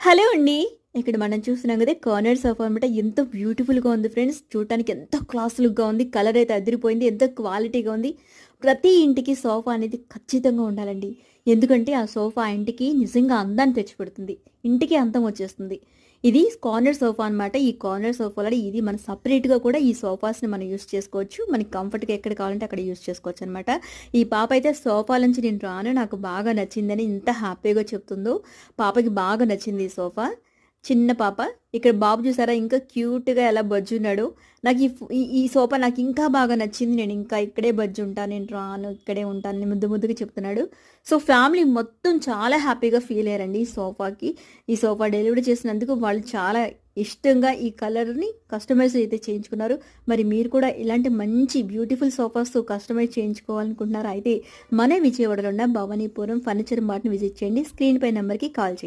Hello అండి. ఇక్కడ మనం చూస్తున్నాం కదా! కార్నర్ సోఫా అనమాట. ఎంత బ్యూటిఫుల్‌గా ఉంది ఫ్రెండ్స్. చూడటానికి ఎంత క్లాస్ లుక్‌గా ఉంది. కలర్ అయితే అదిరిపోయింది. ఎంత క్వాలిటీగా ఉంది. ప్రతి ఇంటికి సోఫా అనేది ఖచ్చితంగా ఉండాలండి. ఎందుకంటే ఆ సోఫా ఆ ఇంటికి నిజంగా అందాన్ని తెచ్చిపెడుతుంది. ఇంటికి అందం వచ్చేస్తుంది. ఇది కార్నర్ సోఫా అనమాట. ఈ కార్నర్ సోఫాలో ఇది మనం సెపరేట్‌గా కూడా ఈ సోఫాస్‌ని మనం యూజ్ చేసుకోవచ్చు. మనకి కంఫర్ట్‌గా ఎక్కడ కావాలంటే అక్కడ యూజ్ చేసుకోవచ్చనమాట. ఈ పాప అయితే సోఫా నుంచి నేను రాను, నాకు బాగా నచ్చిందని ఇంత హ్యాపీగా చెప్తుందో. పాపకి బాగా నచ్చింది ఈ సోఫా. చిన్న పాప. ఇక్కడ బాబు చూసారా ఇంకా క్యూట్‌గా ఎలా బజ్జున్నాడో. నాకు ఈ సోఫా నాకింకా బాగా నచ్చింది. నేనింకా ఇక్కడే బజ్జుంటా, నేను రాను, ఇక్కడే ఉంటానని ముద్దు ముద్దుగా చెప్తున్నాడు. సో, ఫ్యామిలీ మొత్తం చాలా హ్యాపీగా ఫీల్ అయ్యారండి ఈ సోఫాకి. ఈ సోఫా డెలివరీ చేసినందుకు వాళ్ళు చాలా ఇష్టంగా ఈ కలర్‌ని కస్టమైజ్ అయితే చేయించుకున్నారు. మరి మీరు కూడా ఇలాంటి మంచి బ్యూటిఫుల్ సోఫాస్ కస్టమైజ్ చేయించుకోవాలనుకుంటున్నారా? అయితే మన విజయవాడలో ఉన్న భవానీపురం ఫర్నిచర్ మార్ట్‌ని విజిట్ చేయండి. స్క్రీన్ పై నంబర్‌కి కాల్ చేయండి.